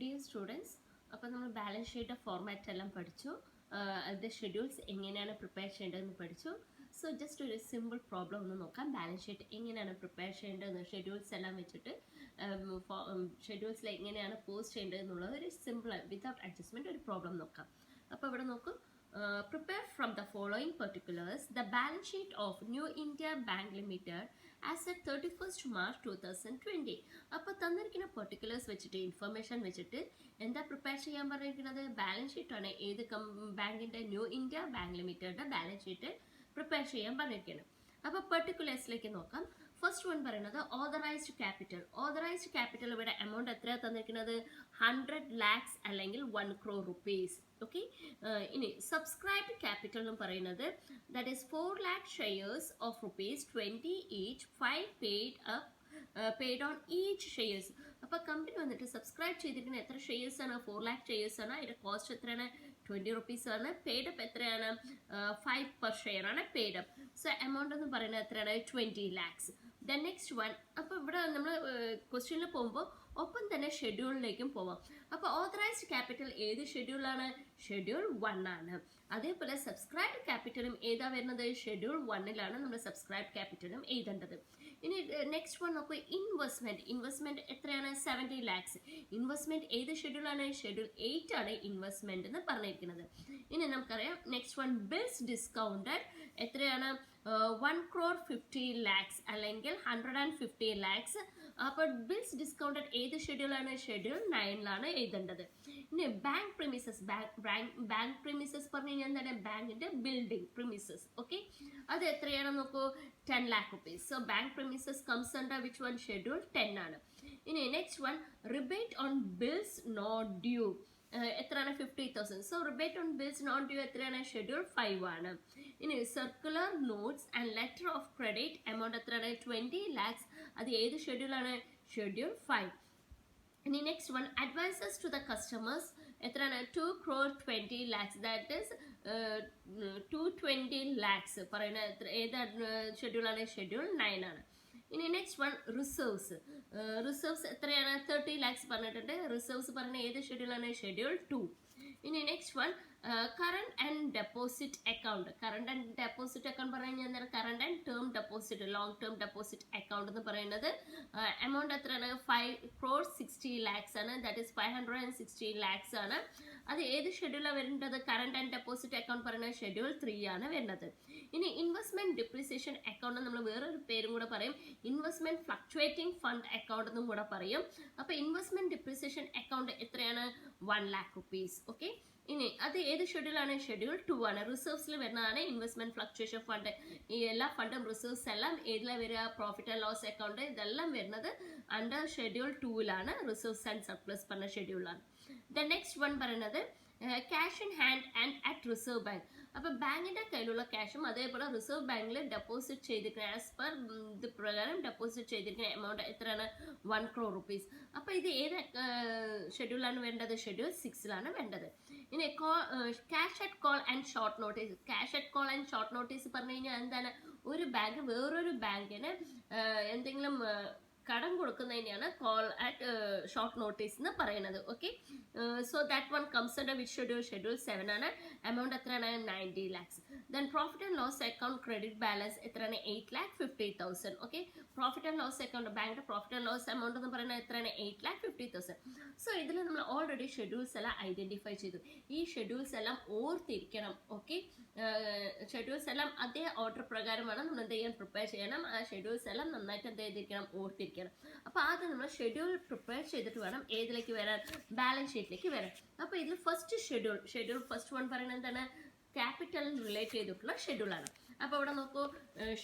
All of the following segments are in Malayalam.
Dear students, അപ്പോൾ നമ്മൾ ബാലൻസ് ഷീറ്റ് ഫോർമാറ്റ് എല്ലാം പഠിച്ചു. അതിൻ്റെ ഷെഡ്യൂൾസ് എങ്ങനെയാണ് പ്രിപ്പയർ ചെയ്യേണ്ടതെന്ന് പഠിച്ചു. സോ ജസ്റ്റ് ഒരു സിമ്പിൾ പ്രോബ്ലം ഒന്ന് നോക്കാം. ബാലൻസ് ഷീറ്റ് എങ്ങനെയാണ് പ്രിപ്പയർ ചെയ്യേണ്ടതെന്ന് ഷെഡ്യൂൾസ് എല്ലാം വെച്ചിട്ട് ഷെഡ്യൂൾസിൽ എങ്ങനെയാണ് പോസ്റ്റ് ചെയ്യേണ്ടതെന്നുള്ള ഒരു സിമ്പിൾ വിതൗട്ട് അഡ്ജസ്റ്റ്മെൻറ്റ് ഒരു പ്രോബ്ലം നോക്കാം. അപ്പോൾ ഇവിടെ നോക്കൂ. Prepare from the following particulars the balance sheet of New India Bank Limited as at 31st March 2020. അപ്പോൾ തന്നിരിക്കുന്ന പെർട്ടിക്കുലേഴ്സ് വെച്ചിട്ട് ഇൻഫർമേഷൻ വെച്ചിട്ട് എന്താ പ്രിപ്പയർ ചെയ്യാൻ പറഞ്ഞിരിക്കുന്നത്? ബാലൻസ് ഷീറ്റാണ്. ഏത് ബാങ്കിൻ്റെ? ന്യൂ ഇന്ത്യ ബാങ്ക് ലിമിറ്റഡിൻ്റെ ബാലൻസ് ഷീറ്റ് പ്രിപ്പയർ ചെയ്യാൻ പറഞ്ഞിരിക്കുന്നത്. അപ്പോൾ പെർട്ടിക്കുലേഴ്സിലേക്ക് നോക്കാം. ഫസ്റ്റ് വൺ പറയുന്നത് ഓതറൈസ്ഡ് ക്യാപിറ്റൽ. ഓതറൈസ്ഡ് ക്യാപിറ്റൽ ഇവിടെ എമൗണ്ട് എത്രയാണ് തന്നിരിക്കുന്നത്? 100 lakhs അല്ലെങ്കിൽ 1 crore rupees. ഓക്കെ. ഇനി സബ്സ്ക്രൈബ്ഡ് ക്യാപിറ്റൽ എന്ന് പറയുന്നത് that is 4 lakh shares of ₹20 each, 5 paid on each shares. അപ്പോൾ കമ്പനി വന്നിട്ട് സബ്സ്ക്രൈബ് ചെയ്തിരിക്കുന്ന എത്ര ഷെയർസ് ആണ്? 4 lakh ഷെയർസ് ആണ്. അതിന്റെ കോസ്റ്റ് എത്രയാണ്? 20 rupees ആണ്. പെയ്ഡ് അപ്പ് എത്രയാണ്? 5 per share ആണ് പെയ്ഡ് അപ്പ്. സോ എമൗണ്ട് എന്ന് പറയുന്നത് എത്രയാണ്? 20 lakhs. Then next one. അപ്പോൾ ഇവിടെ നമ്മൾ ക്വസ്റ്റ്യനിൽ പോകുമ്പോൾ ഒപ്പം തന്നെ ഷെഡ്യൂളിലേക്കും പോവാം. അപ്പോൾ ഓതറൈസ്ഡ് ക്യാപിറ്റൽ ഏത് ഷെഡ്യൂളാണ്? ഷെഡ്യൂൾ 1 ആണ്. അതേപോലെ സബ്സ്ക്രൈബ്ഡ് ക്യാപിറ്റലും ഏതാ വരുന്നത്? ഷെഡ്യൂൾ 1ലാണ് നമ്മൾ സബ്സ്ക്രൈബ്ഡ് ക്യാപിറ്റലും എഴുതേണ്ടത്. ഇനി നെക്സ്റ്റ് വൺ നോക്കൂ. ഇൻവെസ്റ്റ്മെന്റ് എത്രയാണ്? 70 lakhs. ഇൻവെസ്റ്റ്മെന്റ് ഏത് ഷെഡ്യൂളാണ്? ഷെഡ്യൂൾ 8 ആണ് ഇൻവെസ്റ്റ്മെന്റ് എന്ന് പറഞ്ഞിരിക്കുന്നത്. ഇനി നമുക്കറിയാം നെക്സ്റ്റ് വൺ ബിൽസ് ഡിസ്കൗണ്ടഡ് എത്രയാണ്? 1,50 lakhs അല്ലെങ്കിൽ 150 lakhs. അപ്പോൾ ബിൽസ് ഡിസ്കൗണ്ടഡ് ഏത് ഷെഡ്യൂളാണ്? ഷെഡ്യൂൾ 9ലാണ് എഴുതേണ്ടത്. ഇനി ബാങ്ക് പ്രിമിസസ്. ബാങ്ക് പ്രിമിസസ് പറഞ്ഞു കഴിഞ്ഞാൽ എന്താണ്? ബാങ്കിന്റെ ബിൽഡിംഗ് പ്രിമിസസ്. ഓക്കെ, അത് എത്രയാണെന്ന് നോക്കൂ. 10 lakh rupees. So bank premises comes under which one? Schedule 10 ആണ്. ഇനി next one rebate on bills not due എത്രയാണ്? 50,000. So rebate on bills not due എത്രയാണ്? ഷെഡ്യൂൾ 5 ആണ്. ഇനി circular notes and letter of credit amount എത്രയാണ്? 20 lakhs. അത് ഏത് ഷെഡ്യൂളാണ്? ഷെഡ്യൂൾ 5. ഇനി next one advances to the customers എത്രയാണ്? 2,20 lakhs. ദാറ്റ് ഈസ് 220 lakhs പറയുന്ന ഏത് ഷെഡ്യൂളാണ്? ഷെഡ്യൂൾ 9 ആണ്. ഇനി നെക്സ്റ്റ് വൺ റിസർവ്സ് എത്രയാണ്? 30 lakhs പറഞ്ഞിട്ടുണ്ട്. റിസർവ്സ് പറഞ്ഞ ഏത് ഷെഡ്യൂളാണ്? ഷെഡ്യൂൾ 2. ഇനി next one current and deposit account. Current and deposit account പറഞ്ഞു കഴിഞ്ഞാൽ എന്താണ്? Current and term deposit, long term deposit account എന്ന് പറയുന്നത് എമൗണ്ട് എത്രയാണ്? 5,60 lakhs ആണ്. ദാറ്റ് ഈസ് 560 lakhs ആണ്. അത് ഏത് ഷെഡ്യൂളാണ് വരേണ്ടത്? കറണ്ട് ആൻഡ് ഡെപ്പോസിറ്റ് അക്കൗണ്ട് പറയുന്നത് ഷെഡ്യൂൾ 3 ആണ് വരുന്നത്. ഇനി ഇൻവെസ്റ്റ്മെന്റ് ഡിപ്രിസിയേഷൻ അക്കൗണ്ട് നമ്മൾ വേറൊരു പേരും കൂടെ പറയും. ഇൻവെസ്റ്റ്മെന്റ് ഫ്ലക്ച്വേറ്റിംഗ് ഫണ്ട് അക്കൗണ്ട് എന്നും കൂടെ പറയും. അപ്പോൾ ഇൻവെസ്റ്റ്മെന്റ് ഡിപ്രിസിയേഷൻ അക്കൗണ്ട് എത്രയാണ്? 1 lakh rupees. ഓക്കെ. ഇനി അത് ഏത് ഷെഡ്യൂളാണ്? ഷെഡ്യൂൾ 2 ആണ്. റിസർവ്സിൽ വരുന്നതാണ് ഇൻവെസ്റ്റ്മെന്റ് ഫ്ലക്ച്വേഷൻ ഫണ്ട്. ഈ എല്ലാ ഫണ്ടും റിസർവ്സ് എല്ലാം ഏതിലാണ് വരിക? Profit and loss account. ഇതെല്ലാം വരുന്നത് അണ്ടർ ഷെഡ്യൂൾ 2ലാണ്. റിസർവ്സ് ആൻഡ് സർപ്ലസ് പറഞ്ഞ ഷെഡ്യൂളാണ്. ദ നെക്സ്റ്റ് വൺ പറയുന്നത് cash in hand and at reserve bank. അപ്പോൾ ബാങ്കിന്റെ കയ്യിലുള്ള ക്യാഷും അതേപോലെ റിസർവ് ബാങ്കിൽ ഡെപ്പോസിറ്റ് ചെയ്തിരിക്കുന്ന ആസ് പെർ ഇത് പ്രകാരം ഡെപ്പോസിറ്റ് ചെയ്തിരിക്കുന്ന എമൗണ്ട് എത്രയാണ്? 1 crore rupees. അപ്പോൾ ഇത് ഏത് ഷെഡ്യൂളാണ് വേണ്ടത്? ഷെഡ്യൂൾ 6ലാണ് വേണ്ടത്. ഇനി cash at call and short notice. Cash at call and short notice പറഞ്ഞു കഴിഞ്ഞാൽ എന്താണ്? ഒരു ബാങ്ക് വേറൊരു ബാങ്കിന് എന്തെങ്കിലും കടം കൊടുക്കുന്നതിനെയാണ് കോൾ അറ്റ് ഷോർട്ട് നോട്ടീസ് എന്ന് പറയുന്നത്. Okay. So that one comes under which schedule? Schedule 7 ആണ്. എമൗണ്ട് എത്രയാണ്? 90 lakhs. Then profit and loss account credit balance എത്രയാണ്? 8,50,000. Okay. Profit and loss account ബാങ്കിന്റെ പ്രോഫിറ്റ് ആൻഡ് ലോസ് എമൗണ്ട് എന്ന് പറയുന്നത് എത്രയാണ്? 8,50,000. സോ ഇതിൽ നമ്മൾ ഓൾറെഡി ഷെഡ്യൂൾസ് എല്ലാം ഐഡന്റിഫൈ ചെയ്തു. ഈ ഷെഡ്യൂൾസ് എല്ലാം ഓർത്തിരിക്കണം. ഓക്കെ. ഷെഡ്യൂൾസ് എല്ലാം അതേ ഓർഡർ പ്രകാരമാണ് നമ്മൾ എന്ത് ചെയ്യാൻ? പ്രിപ്പയർ ചെയ്യണം. ആ ഷെഡ്യൂൾസ് എല്ലാം നന്നായിട്ട് എന്ത് ചെയ്തിരിക്കണം? ഓർത്തിരിക്കണം. അപ്പോൾ ആദ്യം നമ്മൾ ഷെഡ്യൂൾ പ്രിപ്പയർ ചെയ്തിട്ട് വേണം ഏതിലേക്ക് വരാൻ? ബാലൻസ് ഷീറ്റിലേക്ക് വരാൻ. അപ്പോൾ ഇതിൽ ഫസ്റ്റ് ഷെഡ്യൂൾ ഫസ്റ്റ് വൺ പറയുന്നത് എന്താണ്? ക്യാപിറ്റൽ റിലേറ്റ് ചെയ്തിട്ടുള്ള ഷെഡ്യൂളാണ്. അപ്പോൾ ഇവിടെ നോക്കൂ.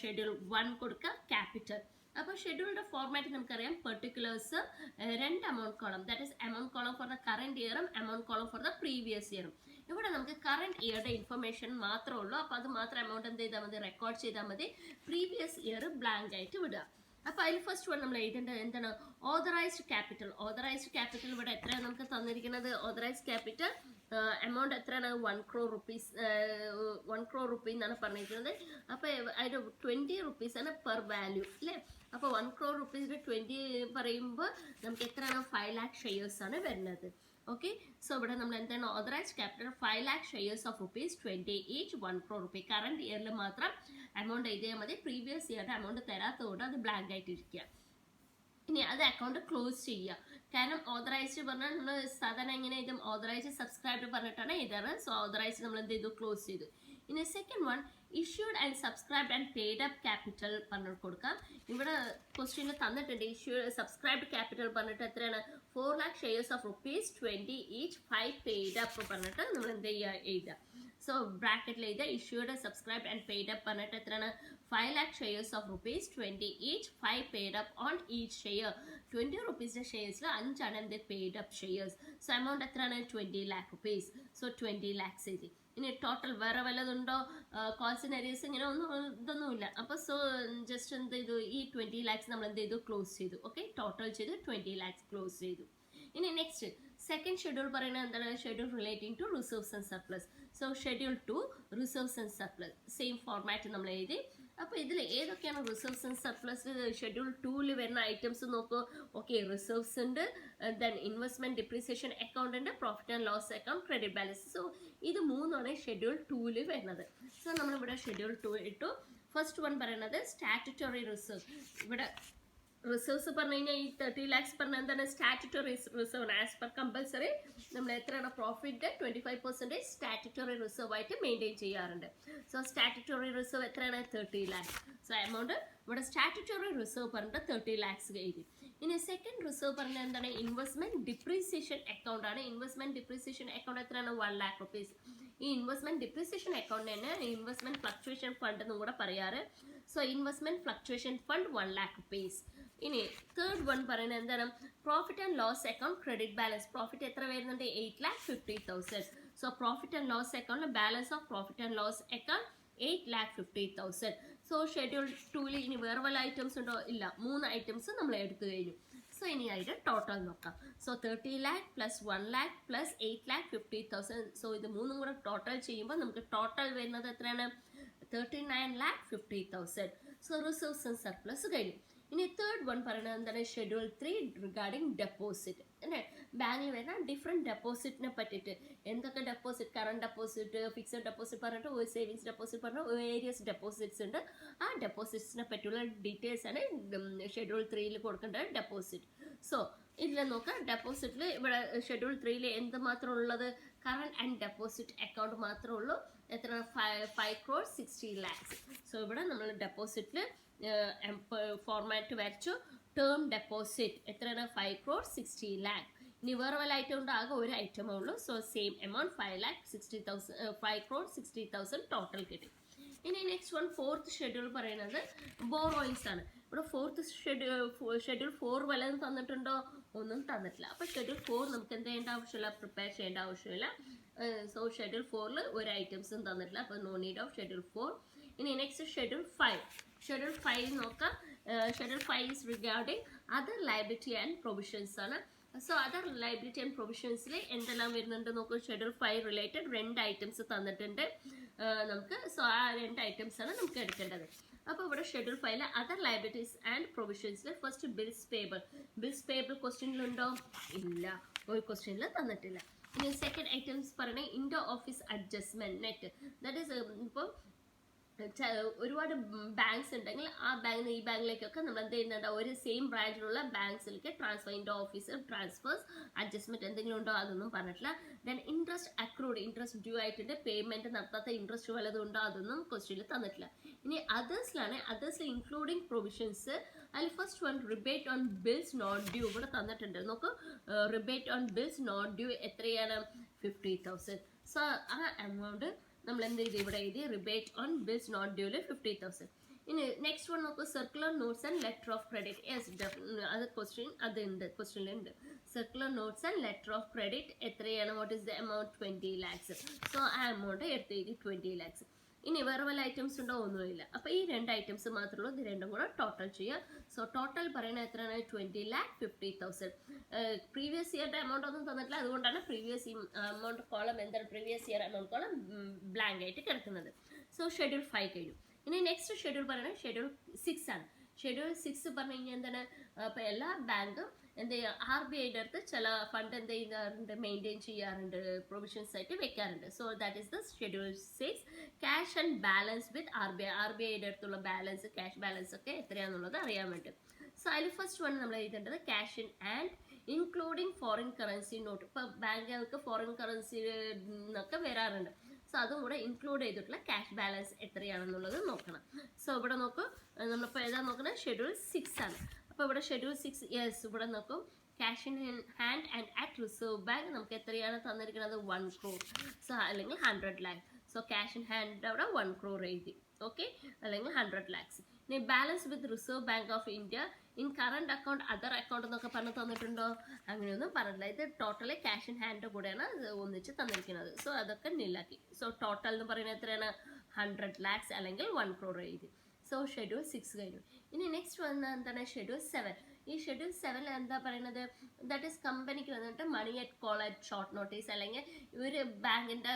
ഷെഡ്യൂൾ 1 കൊടുക്കുക ക്യാപിറ്റൽ. അപ്പോൾ ഷെഡ്യൂളിന്റെ ഫോർമാറ്റ് നമുക്കറിയാം. Particulars 2 amount column. That is amount column for the current ഇയറും amount column for the previous ഇയറും. ഇവിടെ നമുക്ക് കറന്റ് ഇയറുടെ ഇൻഫർമേഷൻ മാത്രമേ ഉള്ളൂ. അപ്പോൾ അത് മാത്രം എമൗണ്ട് എന്ത് ചെയ്താൽ മതി? റെക്കോർഡ് ചെയ്താൽ മതി. പ്രീവിയസ് ഇയർ ബ്ലാങ്ക് ആയിട്ട് വിടുക. അപ്പോൾ അതിൽ ഫസ്റ്റ് വൺ നമ്മൾ എഴുതേണ്ടത് എന്താണ്? Authorised capital. ഓതറൈസ്ഡ് ക്യാപിറ്റൽ ഇവിടെ എത്രയാണ് നമുക്ക് തന്നിരിക്കുന്നത്? ഓതറൈസ്ഡ് ക്യാപിറ്റൽ എമൗണ്ട് എത്രയാണ്? 1 crore rupees. 1 crore rupee എന്നാണ് പറഞ്ഞിരിക്കുന്നത്. അപ്പോൾ അതിന് 20 rupees ആണ് പെർ വാല്യൂ അല്ലേ? അപ്പോൾ 1 crore rupees 20 പറയുമ്പോൾ നമുക്ക് എത്രയാണ്? 5 lakh ഷെയർസ് ആണ് വരുന്നത്. ഓക്കെ, സോ ഇവിടെ നമ്മൾ എന്താണ്? Authorised capital 5 lakh shares of ₹20 each 1 crore rupee. Current ഇയറിൽ മാത്രം എമൗണ്ട് എഴുതിയാൽ മതി. പ്രീവിയസ് ഇയറുടെ എമൗണ്ട് തരാത്തതുകൊണ്ട് അത് ബ്ലാങ്ക് ആയിട്ടിരിക്കുക. ഇനി അത് അക്കൗണ്ട് ക്ലോസ് ചെയ്യുക. കാരണം ഓതറൈസ്ഡ് പറഞ്ഞാൽ നമ്മൾ സാധാരണ എങ്ങനെ എഴുതും? ഓതറൈസ്ഡ് സബ്സ്ക്രൈബ് പറഞ്ഞിട്ടാണ് എഴുതാറ്. സോ ഓതറൈസ്ഡ് നമ്മൾ എന്ത് ചെയ്തു? ക്ലോസ് ചെയ്തു. ഇനി second one issued and subscribed and paid up capital പറഞ്ഞു കൊടുക്കാം. ഇവിടെ ക്വസ്റ്റ്യനിൽ തന്നിട്ടുണ്ട് ഇഷ്യൂഡ് സബ്സ്ക്രൈബ്ഡ് ക്യാപിറ്റൽ പറഞ്ഞിട്ട് എത്രയാണ്? 4 lakh shares of ₹20 each 5 paid up പറഞ്ഞിട്ട് നമ്മൾ എന്ത് ചെയ്യുക? എഴുതുക. സോ ബ്രാക്കറ്റിൽ എഴുതുക issued subscribed and paid up പറഞ്ഞിട്ട് എത്രയാണ്? 5 lakh shares of ₹20 each 5 paid up on each share. 20 റുപ്പീസിൻ്റെ ഷെയർസിൽ 5 ആണ് എന്ത്? Paid up shares. So amount എത്രയാണ്? 20 lakh rupees. സോ 20 lakhs എഴുതി. ഇനി ടോട്ടൽ വേറെ വല്ലതുണ്ടോ? കോൾസ് ഏരിയസ് ഇങ്ങനെ ഒന്നും ഇതൊന്നുമില്ല. അപ്പോൾ സോ ജസ്റ്റ് എന്ത് ചെയ്തു? ഈ 20 lakhs നമ്മൾ എന്ത് ചെയ്തു? ക്ലോസ് ചെയ്തു. ഓക്കെ, ടോട്ടൽ ചെയ്തു 20 lakhs ക്ലോസ് ചെയ്തു. ഇനി നെക്സ്റ്റ് സെക്കൻഡ് ഷെഡ്യൂൾ പറയുന്നത് എന്താണ്? Schedule relating to reserves and surplus. So schedule 2 reserves and surplus same format നമ്മൾ എഴുതി. അപ്പോൾ ഇതിൽ ഏതൊക്കെയാണ് റിസർവ്സ് ആൻഡ് സർപ്ലസ്? ഷെഡ്യൂൾ 2 വരുന്ന ഐറ്റംസ് നോക്കൂ. ഓക്കെ, റിസർവ്സ് ഉണ്ട്, ദെൻ ഇൻവെസ്റ്റ്മെന്റ് ഡിപ്രീസിയേഷൻ അക്കൗണ്ട് ഉണ്ട്, profit and loss account, credit balance. So ഇത് മൂന്നാണ് ഷെഡ്യൂൾ 2 വരുന്നത്. സോ നമ്മളിവിടെ ഷെഡ്യൂൾ 2 ഇട്ടു. ഫസ്റ്റ് വൺ പറയുന്നത് സ്റ്റാറ്റുറ്ററി റിസർവ്. ഇവിടെ റിസർവ്സ് പറഞ്ഞു കഴിഞ്ഞാൽ ഈ 30 lakhs പറഞ്ഞാൽ എന്താണ്? Statutory reserve. As per compulsory നമ്മൾ എത്രയാണ്? പ്രോഫിറ്റ് 25% സ്റ്റാറ്റുറ്ററി റിസർവ് ആയിട്ട് മെയിൻറ്റെയിൻ ചെയ്യാറുണ്ട്. സോ സ്റ്റാറ്റുറ്ററി റിസർവ് എത്രയാണ്? 30 lakhs. സോ എമൗണ്ട് ഇവിടെ സ്റ്റാറ്റുറ്ററി റിസർവ് പറഞ്ഞിട്ട് 30 lakhs എഴുതി. ഇനി സെക്കൻഡ് റിസർവ് പറഞ്ഞാൽ എന്താണ്? ഇൻവെസ്റ്റ്മെന്റ് ഡിപ്രീസിയേഷൻ അക്കൗണ്ട് ആണ്. ഇൻവെസ്റ്റ്മെന്റ് ഡിപ്രീസിയേഷൻ അക്കൗണ്ട് എത്രയാണ്? 1 lakh rupees. ഈ ഇൻവെസ്റ്റ്മെന്റ് ഡിപ്രീസിയേഷൻ അക്കൗണ്ട് തന്നെ ഇൻവെസ്റ്റ്മെന്റ് ഫ്ലക്ച്വേഷൻ ഫണ്ട് എന്നും കൂടെ പറയാറ്. So investment fluctuation fund 1 lakh rupees. ഇനി തേർഡ് വൺ പറയുന്നത് എന്താണ്? Profit and loss account credit balance. Profit എത്ര വരുന്നുണ്ട്? 8,50,000. So profit and loss account balance of profit and loss account 8,50,000. So schedule 2 ഇനി വേറെ വല്ല ഐറ്റംസ് ഉണ്ടോ? ഇല്ല, 3 ഐറ്റംസ് നമ്മൾ എടുത്തു കഴിഞ്ഞു. സോ ഇനി അതിൻ്റെ ടോട്ടൽ നോക്കാം. So 30 lakh plus 1 lakh plus 8,50,000. So ഇത് മൂന്നും കൂടെ ടോട്ടൽ ചെയ്യുമ്പോൾ നമുക്ക് ടോട്ടൽ വരുന്നത് എത്രയാണ്? 39,50,000. സോ റിസർവ്സ് ആൻഡ് സർപ്ലസ് കഴിഞ്ഞു. ഇനി തേർഡ് വൺ പറയുന്നത് എന്താണ്? Schedule 3 regarding deposit. അല്ലേ, ബാങ്കിൽ വരുന്ന ഡിഫറെൻറ്റ് ഡെപ്പോസിറ്റിനെ പറ്റിയിട്ട് എന്തൊക്കെ deposit? Current deposit, fixed deposit പറഞ്ഞിട്ട് ഒരു സേവിങ്സ് ഡെപ്പോസിറ്റ് പറഞ്ഞ വേരിയസ് ഡെപ്പോസിറ്റ്സ് ഉണ്ട്. ആ ഡെപ്പോസിറ്റ്സിനെ പറ്റിയുള്ള ഡീറ്റെയിൽസ് ആണ് ഷെഡ്യൂൾ 3 കൊടുക്കേണ്ടത് ഡെപ്പോസിറ്റ്. സോ ഇതിൽ നോക്കാം. ഡെപ്പോസിറ്റിൽ ഇവിടെ ഷെഡ്യൂൾ 3 എന്ത് ഉള്ളത്? കറണ്ട് ആൻഡ് ഡെപ്പോസിറ്റ് അക്കൗണ്ട് മാത്രമേ ഉള്ളൂ. എത്ര? 5 crore 60 lakhs. സോ ഇവിടെ നമ്മൾ ഡെപ്പോസിറ്റിൽ ഫോർമാറ്റ് വരച്ചു. ടേം ഡെപ്പോസിറ്റ് എത്രയാണ്? 5 crore 60 lakh. ഇനി വേറെ വല്ല ഐറ്റം ഉണ്ട്? ആകെ ഒരു ഐറ്റമേ ഉള്ളൂ. So same amount 5 crore 60,000 total കിട്ടി. ഇനി നെക്സ്റ്റ് വൺ ഫോർത്ത് ഷെഡ്യൂൾ പറയുന്നത് ബോറോയിങ്സ് ആണ്. ഇവിടെ ഫോർത്ത് ഷെഡ്യൂൾ 4 വല്ലതും തന്നിട്ടുണ്ടോ? ഒന്നും തന്നിട്ടില്ല. അപ്പോൾ ഷെഡ്യൂൾ 4 നമുക്ക് എന്ത് ചെയ്യേണ്ട ആവശ്യമില്ല? പ്രിപ്പയർ ചെയ്യേണ്ട ആവശ്യമില്ല. സോ ഷെഡ്യൂൾ 4 ഒരു ഐറ്റംസും തന്നിട്ടില്ല. അപ്പോൾ നോ നീഡ് ഓഫ് ഷെഡ്യൂൾ 4. ഇനി നെക്സ്റ്റ് ഷെഡ്യൂൾ 5. ഷെഡ്യൂൾ 5 നോക്കാം. Schedule 5 is regarding other liability and provisions ആണ്. സോ അതർ ലയബിലിറ്റി ആൻഡ് പ്രൊവിഷൻസിൽ എന്തെല്ലാം വരുന്നുണ്ട് നോക്കൂ. ഷെഡ്യൂൾ 5 റിലേറ്റഡ് 2 ഐറ്റംസ് തന്നിട്ടുണ്ട് നമുക്ക്. സോ ആ 2 ഐറ്റംസ് ആണ് നമുക്ക് എടുക്കേണ്ടത്. അപ്പോൾ ഇവിടെ ഷെഡ്യൂൾ 5 അതർ ലയബിലിറ്റീസ് ആൻഡ് പ്രൊവിഷൻസിൽ first bills payable. Bills payable ക്വസ്റ്റ്യനിലുണ്ടോ? ഇല്ല, ഒരു ക്വസ്റ്റ്യനിൽ തന്നിട്ടില്ല. ഇനി സെക്കൻഡ് ഐറ്റംസ് പറയുന്നത് inter office adjustment net. That is ഇപ്പോൾ ഒരുപാട് ബാങ്ക്സ് ഉണ്ടെങ്കിൽ ആ ബാങ്കിന് ഈ ബാങ്കിലേക്കൊക്കെ നമ്മൾ എന്ത് ചെയ്യുന്നുണ്ട്? ഒരു സെയിം ബ്രാഞ്ചിലുള്ള ബാങ്ക്സിലേക്ക് transfer, inter office transfers, adjustment എന്തെങ്കിലും ഉണ്ടോ? അതൊന്നും പറഞ്ഞിട്ടില്ല. Then interest accrued, interest due ആയിട്ടുണ്ട്, പേയ്മെന്റ് നടത്താത്ത ഇൻട്രസ്റ്റ് വല്ലതും ഉണ്ടോ? അതൊന്നും ക്വസ്റ്റ്യനിൽ തന്നിട്ടില്ല. ഇനി അതേഴ്സിലാണ്. അതേഴ്സിൽ ഇൻക്ലൂഡിങ് പ്രൊവിഷൻസ്. അതിൽ first one rebate on bills not due ഇവിടെ തന്നിട്ടുണ്ട്. നോക്കൂ, rebate on bills not due എത്രയാണ്? 50,000. സോ ആ എമൗണ്ട് നമ്മൾ എന്ത് ചെയ്ത് ഇവിടെ എഴുതി? റിബേറ്റ് ഓൺ ബിൽസ് നോട്ട് ഡ്യൂല് 50,000. ഇനി നെക്സ്റ്റ് വൺ നോക്കൂ, circular notes and letter of credit. Yes, അത് ക്വസ്റ്റ്യനിലുണ്ട്. Circular notes and letter of credit എത്രയാണ്? What is the amount? 20 lakhs. So ആ എമൗണ്ട് എടുത്ത് എഴുതി 20 lakhs. ഇനി വേറെ വല്ല ഐറ്റംസ് ഉണ്ടോ? ഒന്നുമില്ല. അപ്പോൾ ഈ രണ്ട് ഐറ്റംസ് മാത്രമേ ഉള്ളൂ. ഇത് രണ്ടും കൂടെ ടോട്ടൽ ചെയ്യുക. സോ ടോട്ടൽ പറയുന്നത് എത്രയാണ്? 20,50,000. പ്രീവിയസ് ഇയറിന്റെ എമൗണ്ട് ഒന്നും തന്നിട്ടില്ല, അതുകൊണ്ടാണ് പ്രീവിയസ് എമൗണ്ട് കോളം എന്താണ് previous year amount column blank ആയിട്ട് കിടക്കുന്നത്. സോ ഷെഡ്യൂൾ 5 കഴിഞ്ഞു. ഇനി നെക്സ്റ്റ് ഷെഡ്യൂൾ പറയുന്നത് ഷെഡ്യൂൾ 6 ആണ്. ഷെഡ്യൂൾ 6 പറഞ്ഞു കഴിഞ്ഞാൽ എന്താണ്? അപ്പോൾ എല്ലാ ബാങ്കും എന്ത് ചെയ്യുക, RBIയുടെ അടുത്ത് ചില ഫണ്ട് എന്ത് ചെയ്യാറുണ്ട്, മെയിൻറ്റെയിൻ ചെയ്യാറുണ്ട്, പ്രൊവിഷൻസ് ആയിട്ട് വെക്കാറുണ്ട്. So that is the schedule 6. Cash and balance with RBIയുടെ അടുത്തുള്ള ബാലൻസ്, ക്യാഷ് ബാലൻസ് ഒക്കെ എത്രയാണെന്നുള്ളത് അറിയാൻ വേണ്ടി. സോ അതിൽ ഫസ്റ്റ് വൺ നമ്മൾ എഴുതേണ്ടത് cash in and including foreign currency note. ഇപ്പോൾ ബാങ്കുകൾക്ക് ഫോറിൻ കറൻസി എന്നൊക്കെ വരാറുണ്ട്. സോ അതും കൂടെ ഇൻക്ലൂഡ് ചെയ്തിട്ടുള്ള ക്യാഷ് ബാലൻസ് എത്രയാണെന്നുള്ളത് നോക്കണം. സോ ഇവിടെ നോക്കൂ, നമ്മളിപ്പോൾ ഏതാ നോക്കുന്നത്? ഷെഡ്യൂൾ 6 ആണ്. അപ്പോൾ ഇവിടെ ഷെഡ്യൂൾ 6, യെസ്, ഇവിടെ നോക്കും cash in hand and at reserve bank നമുക്ക് എത്രയാണ് തന്നിരിക്കുന്നത്? 1 crore. സോ അല്ലെങ്കിൽ 100 lakh. So cash in hand അവിടെ 1 crore എഴുതി, ഓക്കെ, അല്ലെങ്കിൽ 100 lakhs. ഇനി balance with reserve bank of India in current account, other account എന്നൊക്കെ പറഞ്ഞു തന്നിട്ടുണ്ടോ? അങ്ങനെയൊന്നും പറഞ്ഞില്ല. ഇത് ടോട്ടലി ക്യാഷ് ഇൻ ഹാൻഡ് കൂടെയാണ് ഒന്നിച്ച് തന്നിരിക്കുന്നത്. സോ അതൊക്കെ നില്ലാക്കി. സോ ടോട്ടൽ എന്ന് പറയുന്നത് എത്രയാണ്? 100 lakhs അല്ലെങ്കിൽ 1 crore എഴുതി. സോ ഷെഡ്യൂൾ 6 കഴിഞ്ഞു. ഇനി നെക്സ്റ്റ് വന്ന എന്താണ്? ഷെഡ്യൂൾ 7. ഈ ഷെഡ്യൂൾ 7 എന്താ പറയുന്നത്? ദാറ്റ് ഈസ് കമ്പനിക്ക് വന്നിട്ട് money at call at short notice, അല്ലെങ്കിൽ ഒരു ബാങ്കിൻ്റെ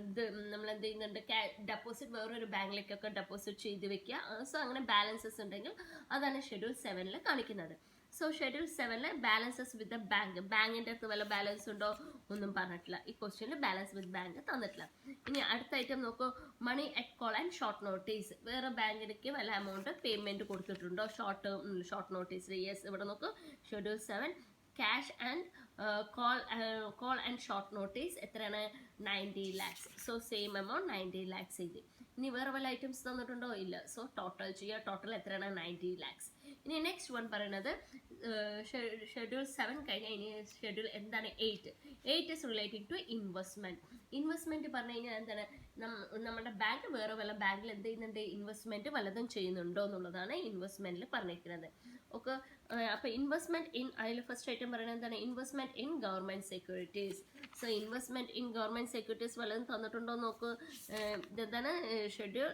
ഇത് നമ്മൾ എന്ത് ചെയ്യുന്നുണ്ട്, ഡെപ്പോസിറ്റ് വേറൊരു ബാങ്കിലേക്കൊക്കെ ഡെപ്പോസിറ്റ് ചെയ്ത് വെക്കുക. സോ അങ്ങനെ ബാലൻസസ് ഉണ്ടെങ്കിൽ അതാണ് ഷെഡ്യൂൾ 7 കാണിക്കുന്നത്. So schedule 7 balances with the bank. ബാങ്കിൻ്റെ അടുത്ത് വല്ല ബാലൻസ് ഉണ്ടോ? ഒന്നും പറഞ്ഞിട്ടില്ല. ഈ ക്വസ്റ്റ്യനിൽ ബാലൻസ് വിത്ത് ബാങ്ക് തന്നിട്ടില്ല. ഇനി അടുത്ത ഐറ്റം നോക്കൂ, money at call and short notice. വേറെ ബാങ്കിലേക്ക് വല്ല എമൗണ്ട് പേയ്മെൻറ്റ് കൊടുത്തിട്ടുണ്ടോ ഷോർട്ട് നോട്ടീസിൽ? യെസ്, ഇവിടെ നോക്കൂ schedule 7 cash and call and short notice എത്രയാണ്? 90 lakhs. So same amount 90 lakhs എഴുതി. ഇനി വേറെ വല്ല ഐറ്റംസ് തന്നിട്ടുണ്ടോ? ഇല്ല. സോ ടോട്ടൽ ചെയ്യുക. ടോട്ടൽ എത്രയാണ്? 90 lakhs. ഇനി നെക്സ്റ്റ് വൺ പറയുന്നത് ഷെഡ്യൂൾ 7 കഴിഞ്ഞാൽ ഇനി ഷെഡ്യൂൾ എന്താണ്? 8 is relating to investment. Investment പറഞ്ഞു കഴിഞ്ഞാൽ എന്താണ്? നമ്മുടെ ബാങ്ക് വേറെ വല്ല ബാങ്കിൽ എന്ത് ചെയ്യുന്നുണ്ട്? ഇൻവെസ്റ്റ്മെൻറ്റ് വല്ലതും ചെയ്യുന്നുണ്ടോ എന്നുള്ളതാണ് ഇൻവെസ്റ്റ്മെൻറ്റിൽ പറഞ്ഞിരിക്കുന്നത്. ഓക്കെ, അപ്പോൾ ഇൻവെസ്റ്റ്മെൻറ്റ് ഇൻ, അതിൽ ഫസ്റ്റ് ഐറ്റം പറയുന്നത് എന്താണ്? Investment in government securities. So investment in government securities വല്ലതും തന്നിട്ടുണ്ടോ നോക്കൂ. ഇതെന്താണ്? ഷെഡ്യൂൾ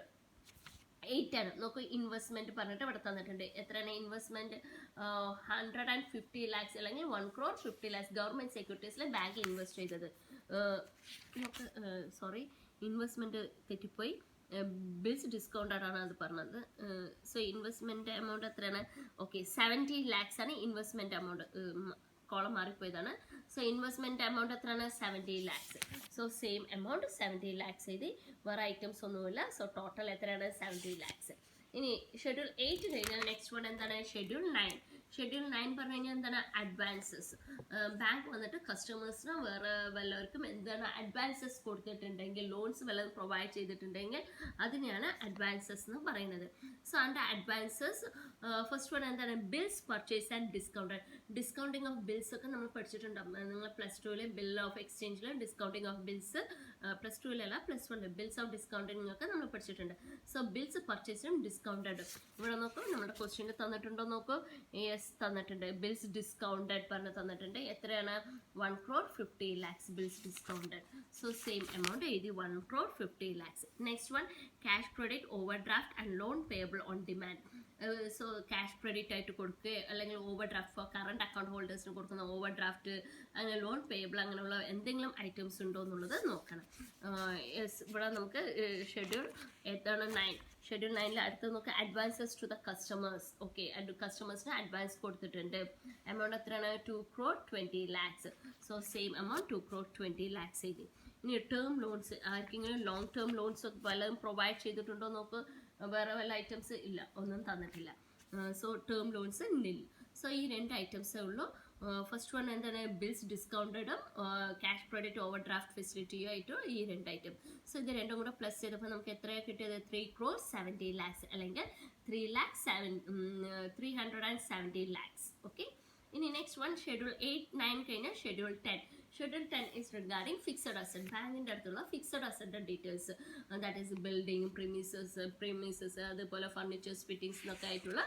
8 ആണ്. നോക്കൂ, ഇൻവെസ്റ്റ്മെൻറ്റ് പറഞ്ഞിട്ട് ഇവിടെ തന്നിട്ടുണ്ട്. എത്രയാണ് ഇൻവെസ്റ്റ്മെൻറ്റ്? 150 lakhs അല്ലെങ്കിൽ 1 crore 50 lakhs ഗവൺമെൻറ് സെക്യൂരിറ്റീസിൽ ബാങ്ക് ഇൻവെസ്റ്റ് ചെയ്തത്. സോറി, ഇൻവെസ്റ്റ്മെൻറ്റ് തെറ്റിപ്പോയി. ബിൽസ് ഡിസ്കൗണ്ടഡ് ആണ് അത് പറഞ്ഞത്. സോ ഇൻവെസ്റ്റ്മെൻറ്റ് എമൗണ്ട് എത്രയാണ്? ഓക്കെ, 70 lakhs ആണ് ഇൻവെസ്റ്റ്മെൻറ്റ് എമൗണ്ട്. കോളം മാറിപ്പോയതാണ്. സോ ഇൻവെസ്റ്റ്മെൻറ്റ് എമൗണ്ട് എത്രയാണ്? 70 lakhs. So same amount 70 lakhs എഴുതി. വേറെ ഐറ്റംസ് ഒന്നുമില്ല. സോ ടോട്ടൽ എത്രയാണ്? 70 lakhs. ഇനി ഷെഡ്യൂൾ 8 കഴിഞ്ഞാൽ നെക്സ്റ്റ് വൺ എന്താണ്? ഷെഡ്യൂൾ 9. ഷെഡ്യൂൾ 9 പറഞ്ഞു കഴിഞ്ഞാൽ എന്താണ്? അഡ്വാൻസസ്. ബാങ്ക് വന്നിട്ട് കസ്റ്റമേഴ്സിന് വേറെ വല്ലവർക്കും എന്താണ് അഡ്വാൻസസ് കൊടുത്തിട്ടുണ്ടെങ്കിൽ, ലോൺസ് വല്ലതും പ്രൊവൈഡ് ചെയ്തിട്ടുണ്ടെങ്കിൽ അതിനെയാണ് അഡ്വാൻസസ് എന്ന് പറയുന്നത്. So under advances first one എന്താണ്? Bills purchase and discounting of bills ഒക്കെ നമ്മൾ പഠിച്ചിട്ടുണ്ടാകും. നിങ്ങൾ +2 ബിൽ ഓഫ് എക്സ്ചേഞ്ചിൽ discounting of bills, +2 +1 bills of discounting ഒക്കെ നമ്മൾ പഠിച്ചിട്ടുണ്ട്. സോ ബിൽസ് പർച്ചേസും ഡിസ്കൗണ്ടഡ്. ഇവിടെ നോക്കൂ, നമ്മുടെ ക്വസ്റ്റ്യൻ തന്നിട്ടുണ്ടോ നോക്കൂ. യെസ്, തന്നിട്ടുണ്ട്. ബിൽസ് ഡിസ്കൗണ്ടഡ് പറഞ്ഞ് തന്നിട്ടുണ്ട്. എത്രയാണ്? 1 crore 50 lakhs bills discounted. So same amount എഴുതി, 1 crore 50 lakhs. Next one cash credit overdraft and loan payable on demand. So cash credit ആയിട്ട് കൊടുക്കുക, അല്ലെങ്കിൽ overdraft for current account ഹോൾഡേഴ്സിന് കൊടുക്കുന്ന ഓവർ ഡ്രാഫ്റ്റ്, അങ്ങനെ ലോൺ പേയബിൾ, അങ്ങനെയുള്ള എന്തെങ്കിലും ഐറ്റംസ് ഉണ്ടോ എന്നുള്ളത് നോക്കണം. യെസ്, ഇവിടെ നമുക്ക് ഷെഡ്യൂൾ ഏതാണ്? 9. ഷെഡ്യൂൾ 9 അടുത്ത് നോക്കുക, advances to the customers. Okay, കസ്റ്റമേഴ്സിന് അഡ്വാൻസ് കൊടുത്തിട്ടുണ്ട്. എമൗണ്ട് എത്രയാണ്? 2 crore 20 lakhs. So same amount 2 crore 20 lakhs എഴുതി. ഇനി ടേം ലോൺസ്, ആർക്കെങ്കിലും ലോങ് ടേം ലോൺസ് വല്ലതും പ്രൊവൈഡ് ചെയ്തിട്ടുണ്ടോ നോക്ക്. വേറെ വല്ല ഐറ്റംസ് ഇല്ല, ഒന്നും തന്നിട്ടില്ല. So term loans nil. So ഈ രണ്ട് ഐറ്റംസേ ഉള്ളൂ. ഫസ്റ്റ് വൺ എന്താണ്? ബിൽസ് ഡിസ്കൗണ്ടഡും ക്യാഷ് ക്രെഡിറ്റ് ഓവർ ഡ്രാഫ്റ്റ് ഫെസിലിറ്റിയും ആയിട്ടും ഈ രണ്ട് ഐറ്റം. സോ ഇത് രണ്ടും കൂടെ പ്ലസ് ചെയ്തപ്പോൾ നമുക്ക് എത്രയാണ് കിട്ടിയത്? 3 crore 70 lakhs അല്ലെങ്കിൽ 370 lakhs. ഓക്കെ, ഇനി നെക്സ്റ്റ് വൺ ഷെഡ്യൂൾ 8, 9 കഴിഞ്ഞാൽ schedule 10. Schedule 10 is regarding fixed asset. ബാങ്കിൻ്റെ അടുത്തുള്ള fixed asset details, that is building, premises അതുപോലെ ഫർണിച്ചേഴ്സ്, ഫിറ്റിംഗ്സ് എന്നൊക്കെ ആയിട്ടുള്ള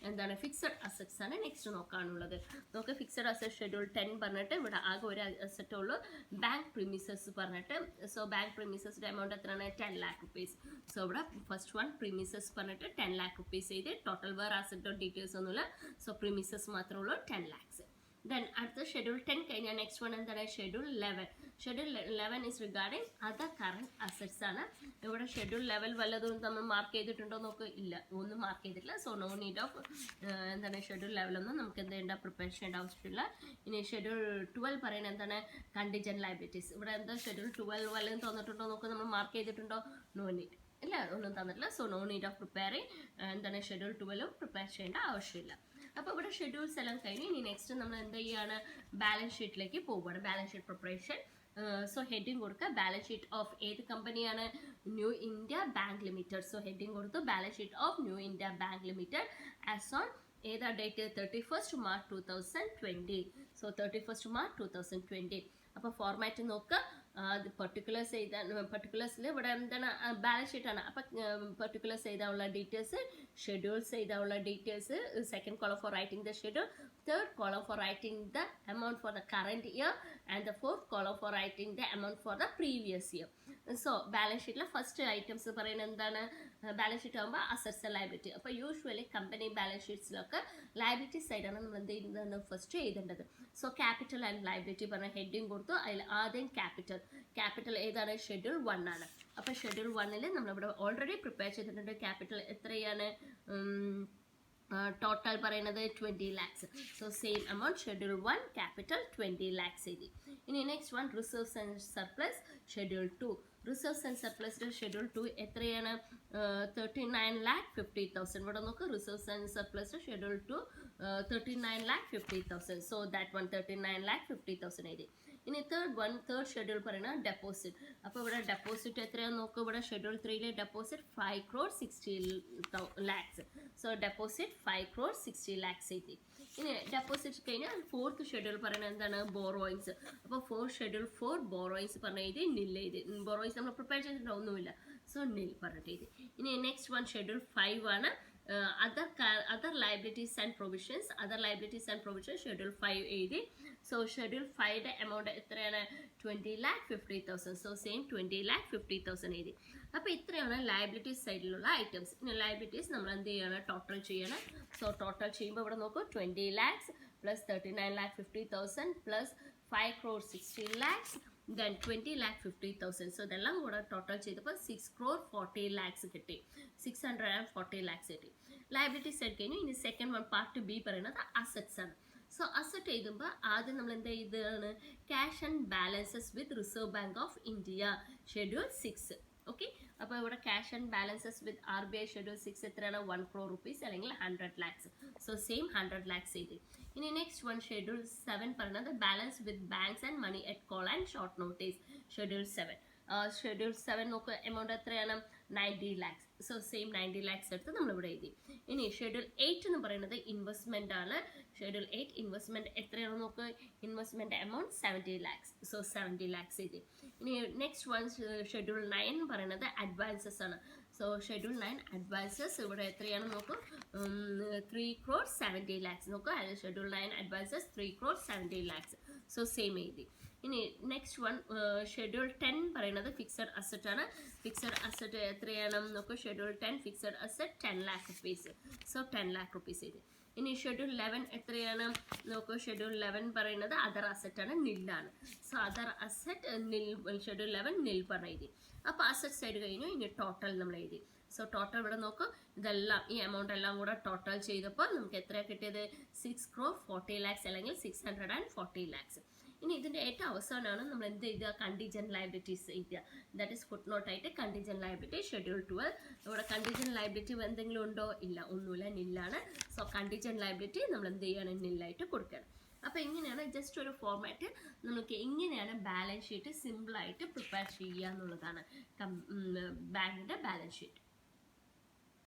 എന്താണ് ഫിക്സഡ് അസറ്റ്സ് ആണ് നെക്സ്റ്റ് നോക്കാനുള്ളത്. നമുക്ക് ഫിക്സഡ് അസറ്റ് ഷെഡ്യൂൾ 10 പറഞ്ഞിട്ട് ഇവിടെ ആകെ ഒരു അസറ്റേ ഉള്ളൂ, ബാങ്ക് പ്രീമിസസ് പറഞ്ഞിട്ട്. സോ ബാങ്ക് പ്രീമിസസിൻ്റെ എമൗണ്ട് എത്രയാണ്? 10 lakh rupees. സോ ഇവിടെ ഫസ്റ്റ് വൺ പ്രീമിസസ് പറഞ്ഞിട്ട് 10 lakh rupees ചെയ്ത് ടോട്ടൽ വേറെ അസറ്റോ ഡീറ്റെയിൽസ് ഒന്നുമില്ല. സോ പ്രീമിസസ് മാത്രമേ ഉള്ളൂ 10 lakhs. Then അടുത്ത ഷെഡ്യൂൾ 10 കഴിഞ്ഞാൽ നെക്സ്റ്റ് വൺ എന്താണ്? Schedule 11. Schedule 11 is regarding other current assets ആണ്. ഇവിടെ ഷെഡ്യൂൾ 11 വല്ലതും നമ്മൾ മാർക്ക് ചെയ്തിട്ടുണ്ടോ നോക്ക്? ഇല്ല, ഒന്നും മാർക്ക് ചെയ്തിട്ടില്ല. സോ നോ നീഡ് ഓഫ് എന്താണ് ഷെഡ്യൂൾ 11 ഒന്നും നമുക്ക് എന്ത് ചെയ്യേണ്ട, പ്രിപ്പയർ ചെയ്യേണ്ട ആവശ്യമില്ല. ഇനി ഷെഡ്യൂൾ 12 പറയുന്നത് എന്താണ്? Contingent liabilities. ഇവിടെ എന്താ ഷെഡ്യൂൾ 12 വല്ലതും തന്നിട്ടുണ്ടോ നോക്ക്? നമ്മൾ മാർക്ക് ചെയ്തിട്ടുണ്ടോ? നോ നീഡ്, ഇല്ല, ഒന്നും തന്നിട്ടില്ല. So no need of preparing എന്താണ് ഷെഡ്യൂൾ 12 പ്രിപ്പയർ ചെയ്യേണ്ട ആവശ്യമില്ല. അപ്പോൾ ഇവിടെ ഷെഡ്യൂൾസ് എല്ലാം കഴിഞ്ഞ് ഇനി നെക്സ്റ്റ് നമ്മൾ എന്ത് ചെയ്യുകയാണ്? ബാലൻസ് ഷീറ്റിലേക്ക് പോവുകയാണ്. Balance sheet preparation. So heading കൊടുക്കുക, ബാലൻസ് ഷീറ്റ് ഓഫ് ഏത് കമ്പനിയാണ്? New India Bank Limited. So heading കൊടുത്തു, balance sheet of New India Bank Limited as on ഏതാ ഡേറ്റ്? 31st March 2020. സോ 31st March 2020. അപ്പോൾ ഫോർമാറ്റ് നോക്കുക, പെർട്ടിക്കുലേഴ്സ് എഴുതാൻ, പെർട്ടിക്കുലേഴ്സിൽ ഇവിടെ എന്താണ്? ബാലൻസ് ഷീറ്റാണ്. അപ്പം പെർട്ടിക്കുലേഴ്സ് എഴുതാനുള്ള ഡീറ്റെയിൽസ്, ഷെഡ്യൂൾസ് എഴുതാനുള്ള details, second column for writing the schedule, third column for writing the amount for the current year, and the fourth column for writing the amount for the previous year. So balance sheet la first items പറയുന്നത് എന്താണ്? ബാലൻസ് ഷീറ്റ് ആകുമ്പോൾ അസറ്റ്സ് ലയബിലിറ്റി. അപ്പോൾ യൂഷ്വലി കമ്പനി ബാലൻസ് ഷീറ്റ്സിലൊക്കെ ലയബിലിറ്റി സൈഡാണ് നമ്മൾ എന്ത് ചെയ്യുന്നത്? ഫസ്റ്റ് എഴുതേണ്ടത്. സോ ക്യാപിറ്റൽ ആൻഡ് ലയബിലിറ്റി പറഞ്ഞ ഹെഡിങ് കൊടുത്തു. അതിൽ ആദ്യം ക്യാപിറ്റൽ ഏതാണ്? ഷെഡ്യൂൾ 1 ആണ്. അപ്പോൾ ഷെഡ്യൂൾ 1ൽ നമ്മളിവിടെ ഓൾറെഡി പ്രിപ്പയർ ചെയ്തിട്ടുണ്ട്. ക്യാപിറ്റൽ എത്രയാണ്? ടോട്ടൽ പറയുന്നത് 20 lakhs. So same amount schedule 1 capital 20 lakhs എഴുതി. ഇനി next one reserves and surplus schedule 2. Reserves and surplus schedule 2 എത്രയാണ്? 39,50,000. ഇവിടെ നോക്ക്, reserves and surplus schedule 2 39,50,000. So that one 39,50,000 എഴുതി. ഇനി തേർഡ് ഷെഡ്യൂൾ പറയുന്നത് ഡെപ്പോസിറ്റ്. അപ്പോൾ ഇവിടെ ഡെപ്പോസിറ്റ് എത്രയാണെന്ന് നോക്കുക. ഇവിടെ schedule 3 deposit 5,60 lakhs. So deposit 5,60 lakhs എഴുതി. ഇനി ഡെപ്പോസിറ്റ് കഴിഞ്ഞാൽ ഫോർത്ത് ഷെഡ്യൂൾ പറയുന്നത് എന്താണ്? ബോറോയിങ്സ്. അപ്പോൾ ഷെഡ്യൂൾ 4 ബോറോയിങ്സ് പറഞ്ഞ എഴുതി, നിൽ എഴുതി. ബോറോയിങ്സ് നമ്മൾ പ്രിപ്പയർ ചെയ്തിട്ടുണ്ടോ? ഒന്നുമില്ല. സോ നിൽ പറഞ്ഞിട്ട് എഴുതി. ഇനി നെക്സ്റ്റ് വൺ ഷെഡ്യൂൾ 5 ആണ്. other liabilities and provisions schedule 5 എഴുതി. സോ ഷെഡ്യൂൾ 5യുടെ എമൗണ്ട് എത്രയാണ്? 20,50,000. സോ സെയിം 20,50,000 എഴുതി. അപ്പോൾ ഇത്രയാണ് ലയബിലിറ്റീസ് സൈഡിലുള്ള ഐറ്റംസ്. ഇനി ലയബിലിറ്റീസ് നമ്മൾ എന്ത് ചെയ്യണം? ടോട്ടൽ ചെയ്യണം. സോ ടോട്ടൽ ചെയ്യുമ്പോൾ ഇവിടെ നോക്കൂ, 20 lakhs plus 39,50,000 plus 5,60 lakhs then 20,50,000. So ഇതെല്ലാം കൂടെ ടോട്ടൽ ചെയ്തപ്പോൾ 6,40 lakhs കിട്ടി. 640 lakhs കിട്ടി. ലയബിലിറ്റി സൈഡ് കഴിഞ്ഞു. ഇനി സെക്കൻഡ് വൺ പാർട്ട് ബി പറയുന്നത് അസറ്റ്സ് ആണ്. സോ അസറ്റ് എഴുതുമ്പോൾ ആദ്യം നമ്മൾ എന്താ എഴുതുകയാണ്? Cash and balances with reserve bank of India schedule 6. Okay, അപ്പോൾ ഇവിടെ cash and balances with RBI schedule 6 എത്രയാണ്? 1 crore rupees അല്ലെങ്കിൽ 100 lakhs. സോ സെയിം 100 lakhs എഴുതി. ഇനി നെക്സ്റ്റ് വൺ ഷെഡ്യൂൾ 7 പറയുന്നത് balance with banks and money at call and short notice schedule 7. Schedule 7 നോക്കുക, എമൗണ്ട് എത്രയാണ്? 90 lakhs. സോ സെയിം 90 lakhs എടുത്ത് നമ്മളിവിടെ എഴുതി. ഇനി ഷെഡ്യൂൾ 8 എന്ന് പറയുന്നത് ഇൻവെസ്റ്റ്മെന്റ് ആണ്. ഷെഡ്യൂൾ 8 ഇൻവെസ്റ്റ്മെന്റ് എത്രയാണ് നോക്കുക? Investment amount 70 lakhs. So 70 lakhs എഴുതി. ഇനി നെക്സ്റ്റ് വൺ ഷെഡ്യൂൾ 9 പറയുന്നത് അഡ്വാൻസസ് ആണ്. സോ ഷെഡ്യൂൾ 9 അഡ്വാൻസസ് ഇവിടെ എത്രയാണ് നോക്കൂ? 3,70 lakhs നോക്കുക. Schedule 9 advances 3,70 lakhs. So same എഴുതി. ഇനി നെക്സ്റ്റ് വൺ ഷെഡ്യൂൾ 10 പറയുന്നത് ഫിക്സഡ് അസറ്റ് ആണ്. ഫിക്സഡ് അസറ്റ് എത്രയാണ് നോക്കൂ? Schedule 10 fixed asset 10 lakh rupees. So 10 lakh rupees എഴുതി. ഇനി ഷെഡ്യൂൾ 11 എത്രയാണ് നോക്കൂ? ഷെഡ്യൂൾ 11 പറയുന്നത് അതർ അസറ്റ് ആണ്, നില്ലാണ്. സോ അതർ അസറ്റ് നിൽ, ഷെഡ്യൂൾ 11 നിൽ പറഞ്ഞ എഴുതി. അപ്പോൾ അസറ്റ് സൈഡ് കഴിഞ്ഞു. ഇനി ടോട്ടൽ നമ്മൾ എഴുതി. സോ ടോട്ടൽ ഇവിടെ നോക്കൂ, ഇതെല്ലാം ഈ എമൗണ്ട് എല്ലാം കൂടെ ടോട്ടൽ ചെയ്തപ്പോൾ നമുക്ക് എത്രയാണ് കിട്ടിയത്? 6,40 lakhs അല്ലെങ്കിൽ 640 lakhs. ഇനി ഇതിൻ്റെ ഏറ്റവും അവസാനമാണ് നമ്മൾ എന്ത് എഴുതുക? കണ്ടിജന്റ് ലയബിലിറ്റീസ് എഴുതുക. ദാറ്റ് ഈസ് ഫുട് നോട്ട് ആയിട്ട് കണ്ടിജന്റ് ലയബിലിറ്റി ഷെഡ്യൂൾ 12. ഇവിടെ കണ്ടിജന്റ് ലയബിലിറ്റി എന്തെങ്കിലും ഉണ്ടോ? ഇല്ല, ഒന്നുമില്ല, നില്ലാണ്. സോ കണ്ടിജന്റ് ലയബിലിറ്റി നമ്മൾ എന്ത് ചെയ്യണം? നില്ലായിട്ട് കൊടുക്കണം. അപ്പോൾ ഇങ്ങനെയാണ് ജസ്റ്റ് ഒരു ഫോർമാറ്റ്. നമുക്ക് ഇങ്ങനെയാണ് ബാലൻസ് ഷീറ്റ് സിമ്പിളായിട്ട് പ്രിപ്പയർ ചെയ്യുക എന്നുള്ളതാണ് ബാങ്കിൻ്റെ ബാലൻസ് ഷീറ്റ്.